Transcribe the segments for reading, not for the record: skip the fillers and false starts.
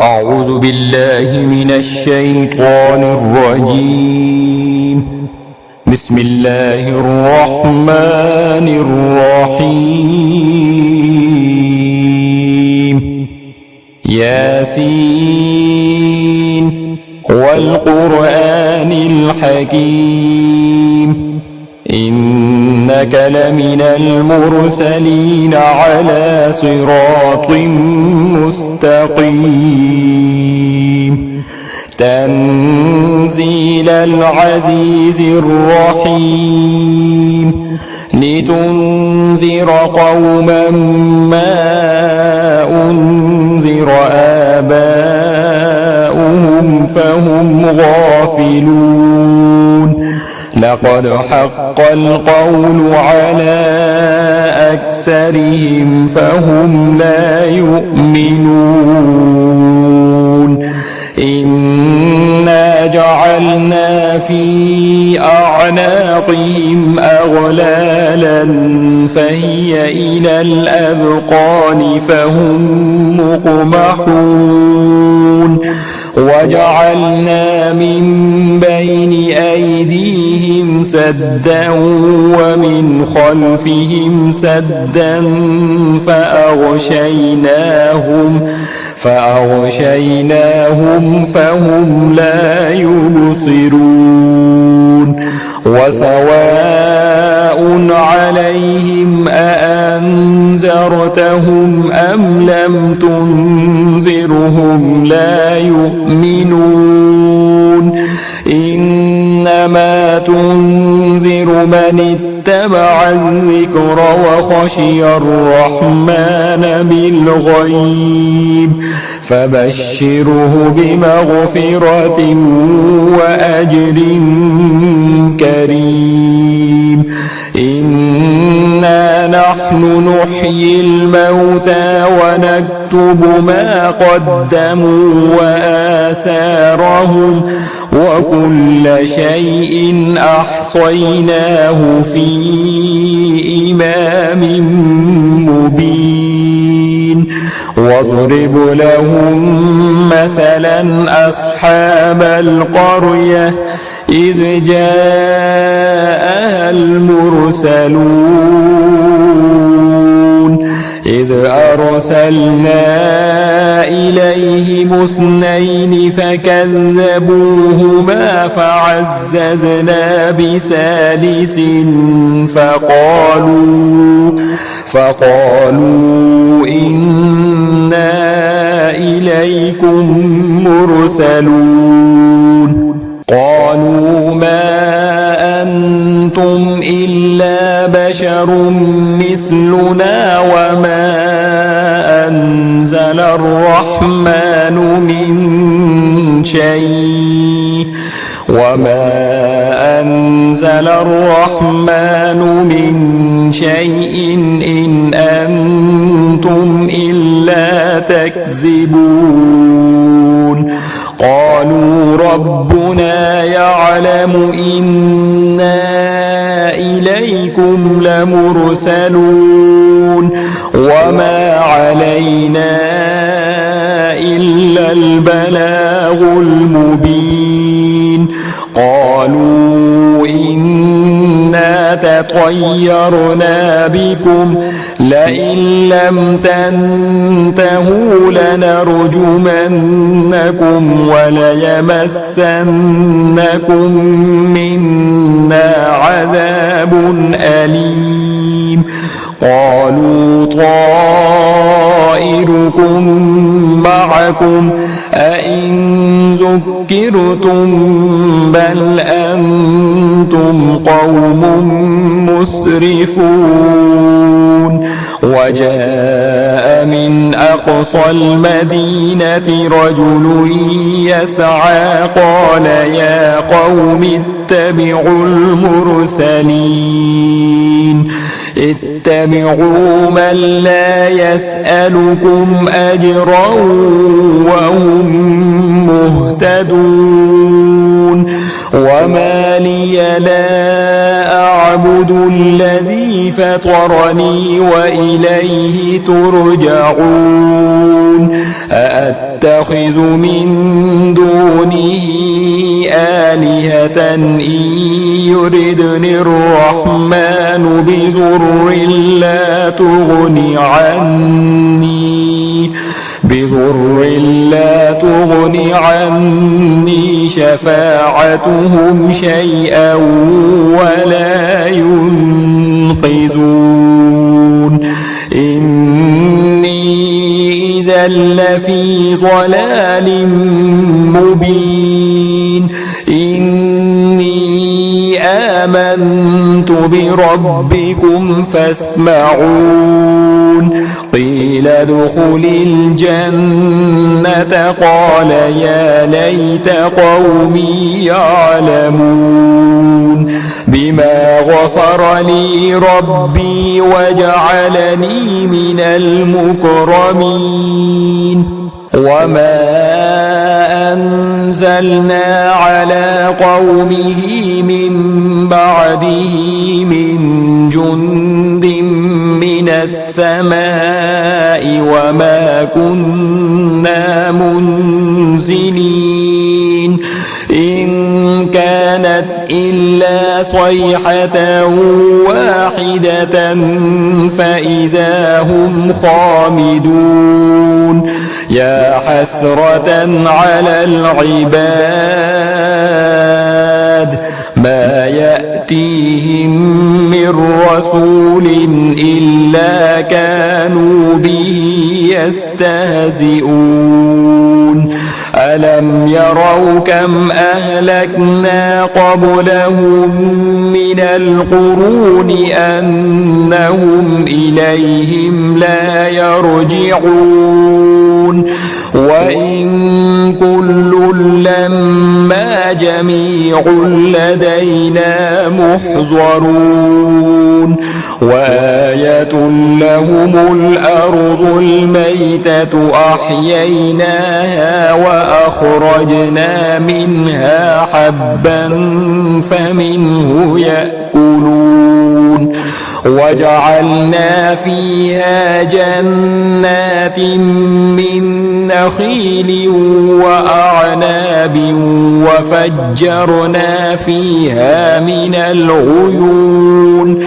أعوذ بالله من الشيطان الرجيم. بسم الله الرحمن الرحيم. ياسين والقرآن الحكيم، إنك لمن المرسلين على صراط مستقيم. تنزيل العزيز الرحيم، لتنذر قوما ما أنذر آباؤهم فهم غافلون. لقد حق القول على أكثرهم فهم لا يؤمنون. إنا جعلنا في أعناقهم أغلالا فهي إلى الأذقان فهم مقمحون. وجعلنا من بين أيديهم سدا ومن خلفهم سدا فأغشيناهم فهم لا يبصرون. وسواء عليهم أأنذرتهم أم لم تنذرهم لا يؤمنون. إنما تنذر من اتبع الذكر وخشي الرحمن بالغيب فبشره بمغفرة وأجر كريم. إنا نحن نحيي الموتى ونكتب ما قدموا وآثارهم وكل شيء أحصيناه في إمام مبين. واضرب لهم مثلا أصحاب القرية إذ جاءها المرسلون إذ أرسلنا إليهم اثنين فكذبوهما فعززنا بثالث فقالوا إنا إليكم مرسلون. قالوا ما أنتم إلا بشر مثلنا وما أنزل الرحمن من شيء إن أنتم إلا تكذبون. قالوا ربنا يعلم إنا إليكم لمرسلون وما علينا إلا البلاغ المبين. قالوا إنا تطيرنا بكم لئن لم تنتهوا لنرجمنكم وليمسنكم منا عذاب أليم. قالوا طائركم معكم أئن ذكرتم بل أنتم قوم مسرفون. وجاء من أقصى المدينة رجل يسعى قال يا قوم اتبعوا المرسلين اتبعوا من لا يسألكم أجرا وهم مهتدون. وما لي لا أعبد الذي فطرني وإليه ترجعون. نتخذ من دونه آلهة إن يردني الرحمن بضر لا تغني عني شفاعتهم شيئا ولا ينقذون إني إذا لفي ضلال مبين إني آمنت بربكم فاسمعون قيل ادخل الجنة قال يا ليت قومي يعلمون بما غفر لي ربي وجعلني من المكرمين وما أنزلنا على قومه من بعده من جند من السماء وما كنا منزلين إن كانت إلا صيحة واحدة فإذا هم خامدون يا حسرة على العباد ما يأتيهم من رسول إلا كانوا به يستهزئون ألم يروا كم أهلكنا قبلهم من القرون أنهم إليهم لا يرجعون وإن كل لما جميع لدينا محضرون وآية لهم الأرض الميتة أحييناها وأخرجنا منها حبا فمنه يأكلون وجعلنا فيها جنات من نخيل وأعناب وفجرنا فيها من العيون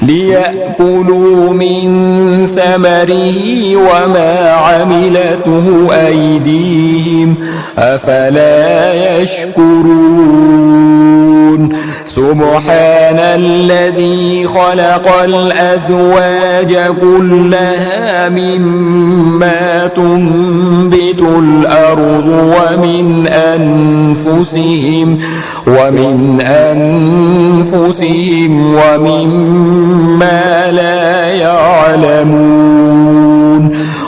ليأكلوا من ثمره وما عملته أيديهم أفلا يشكرون سبحان الذي خلق الأزواج كلها مما تنبت الأرض ومن أنفسهم ومما لا يعلمون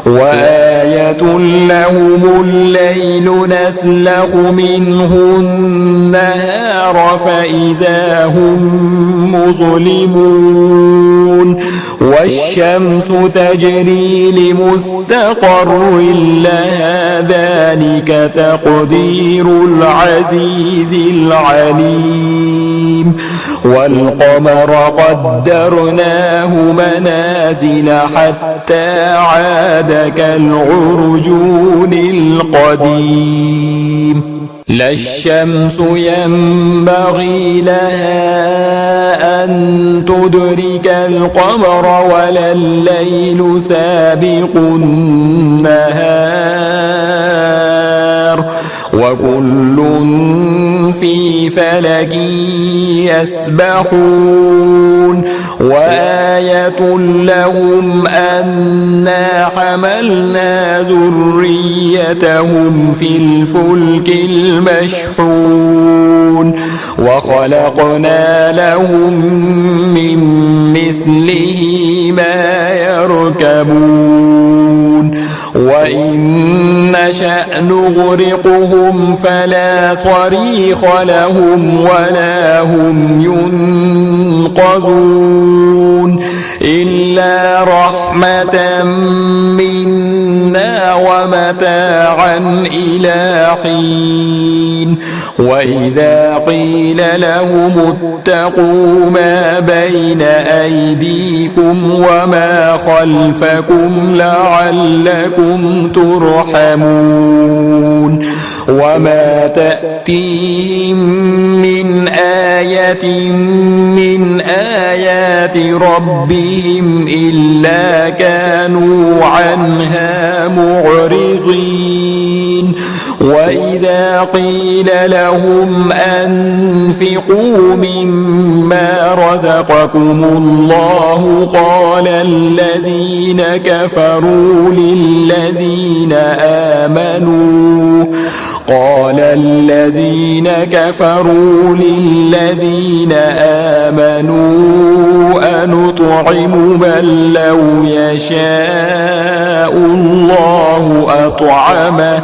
وآية لهم الليل نسلخ منه النهار فإذا هم مظلمون والشمس تجري لمستقر لها ذلك تقدير العزيز العليم والقمر قدرناه منازل حتى عاد كالعرجون القديم لا الشمس ينبغي لها أن تدرك القمر ولا الليل سابق النهار وكل في فلك يسبحون وآية لهم أنا حملنا ذريتهم في الفلك المشحون وخلقنا لهم من مثله ما يركبون وإن نشأ نغرقهم فلا صريخ لهم ولا هم ينقذون إلا رحمة منا ومتاعا إلى حين وإذا قيل لهم اتقوا ما بين أيديكم وما خلفكم لعلكم ترحمون وما تأتيهم من آية من آيات ربهم إلا كانوا عنها معرضين وإذا قيل لهم أنفقوا مما رزقكم الله قال الذين كفروا للذين آمنوا أنطعم من لو يشاء الله أطعمه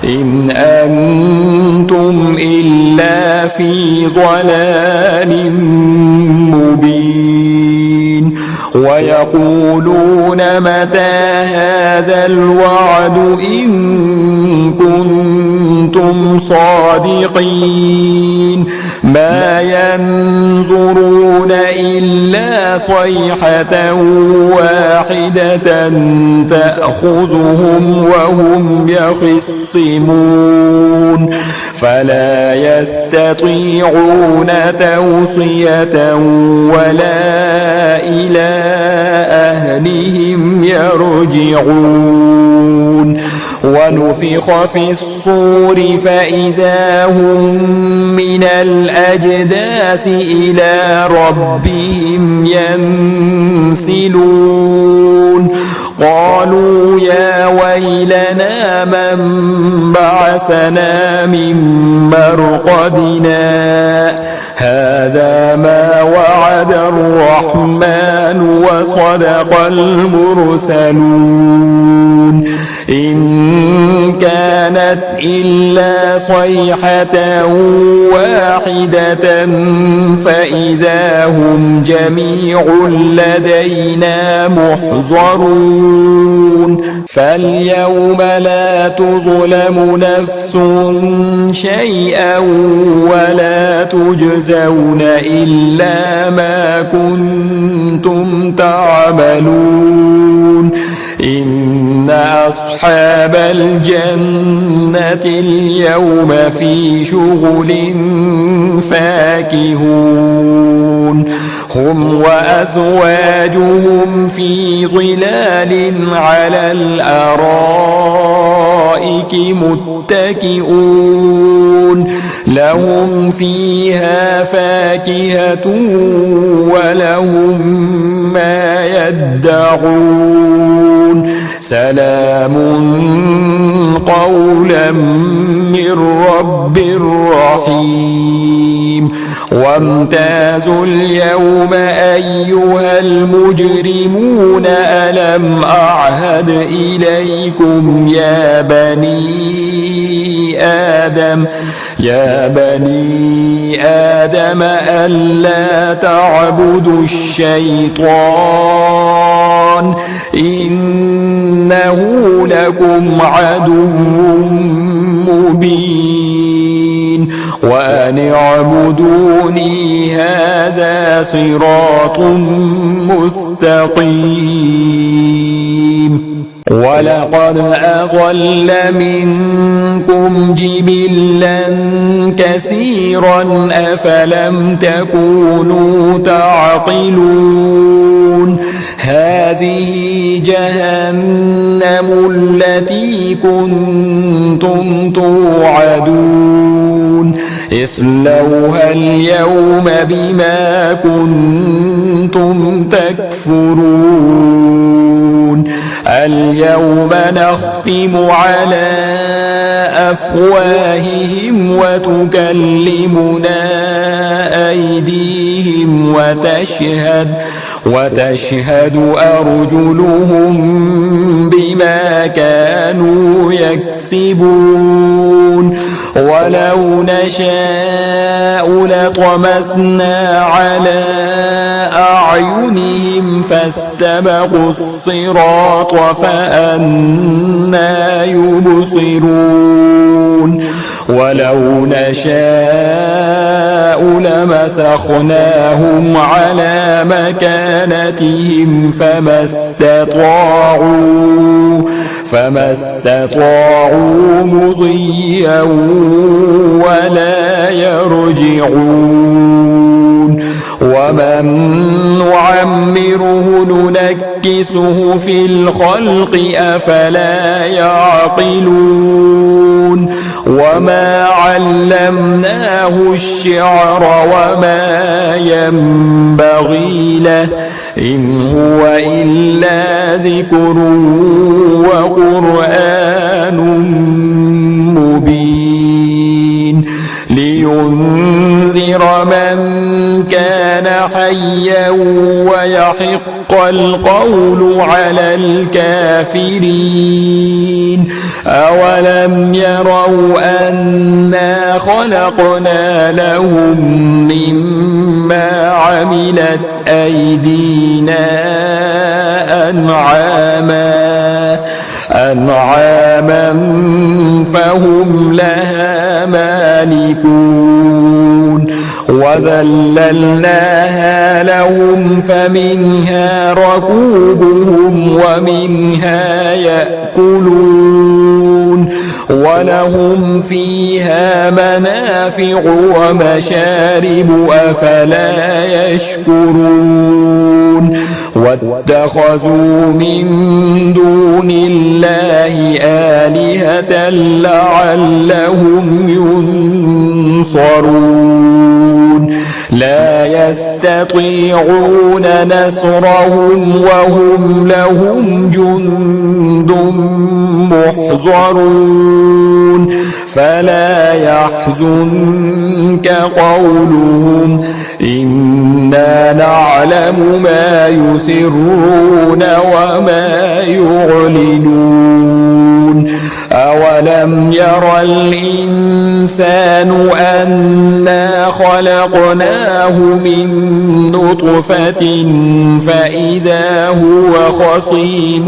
إن أنتم إلا في ضلال مبين ويقولون متى هذا الوعد إن كنتم صادقين ما ينظرون إلا صيحة واحدة تأخذهم وهم يخصمون فلا يستطيعون توصية ولا إلى أهلهم يرجعون ونفخ في الصور فإذا هم من الأجداث إلى ربهم ينسلون قالوا يا ويلنا من بعثنا من مرقدنا هذا ما وعد الرحمن وصدق المرسلون إن كانت إلا صيحة واحدة فإذا هم جميع لدينا محضرون فاليوم لا تظلم نفس شيئا ولا تجزون إلا ما كنتم تعملون إن أصحاب الجنة اليوم في شغل فاكهون هم وأزواجهم في ظلال على الأرائك متكئون لهم فيها فاكهة ولهم ما يدعون سلام قولا من رب رحيم وامتازوا اليوم أيها المجرمون ألم أعهد إليكم يا بني آدم ألا تعبدوا الشيطان إنه لكم عدو مبين وأن اعبدوني هذا صراط مستقيم ولقد أضل منكم جبلا كثيرا أفلم تكونوا تعقلون هذه جهنم التي كنتم توعدون اصلوها اليوم بما كنتم تكفرون اليوم نختم على أفواههم وتكلمنا أيديهم وتشهد أرجلهم بما كانوا يكسبون ولو نشاء لطمسنا على أعينهم فاستبقوا الصراط فأنى يبصرون ولو نشاء لمسخناهم على مكانتهم فما استطاعوا مضيا ولا يرجعون ومن نعمره ننكسه في الخلق أفلا يعقلون وما علمناه الشعر وما ينبغي له إن هو إلا ذكر وقرآن مبين لينذر من كان حيا ويحق القول على الكافرين أولم يروا أنا خلقنا لهم مما عملت أيدينا أنعاما فهم لها مالكون وذللناها لهم فمنها ركوبهم ومنها يأكلون ولهم فيها منافع ومشارب أفلا يشكرون واتخذوا من دون الله آلهة لعلهم ينصرون لا يستطيعون نصرهم وهم لهم جند محضرون فلا يحزنك قولهم إنا نعلم ما يسرون وما يعلنون أولم ير الإنسان أنا خلقناه من نطفة فإذا هو خصيم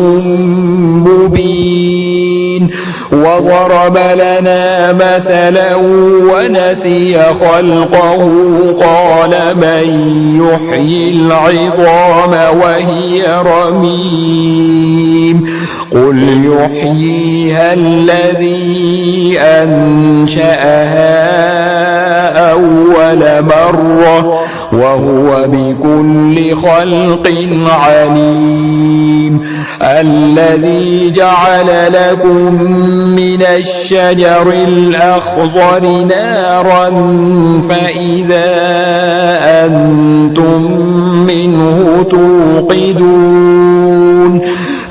مبين وضرب لنا مثلا ونسي خلقه قال من يحيي العظام وهي رميم قل يحييها الذي أنشأها أول مرة وهو بكل خلق عليم الذي جعل لكم من الشجر الأخضر نارا فإذا أنتم منه توقدون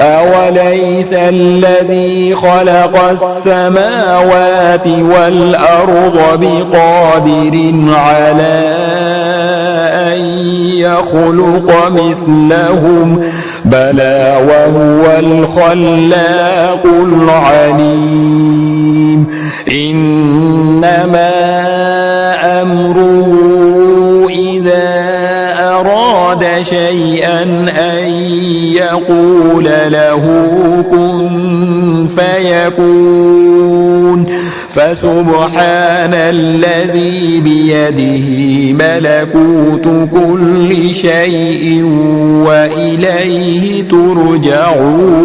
أوليس الذي خلق السماوات والأرض بقادر على أن يخلق مثلهم بلى وهو الخلاق العليم إنما أمره إذا أراد شيئا أن يقول له كن فيكون فسبحان الذي بيده ملكوت كل شيء وإليه ترجعون.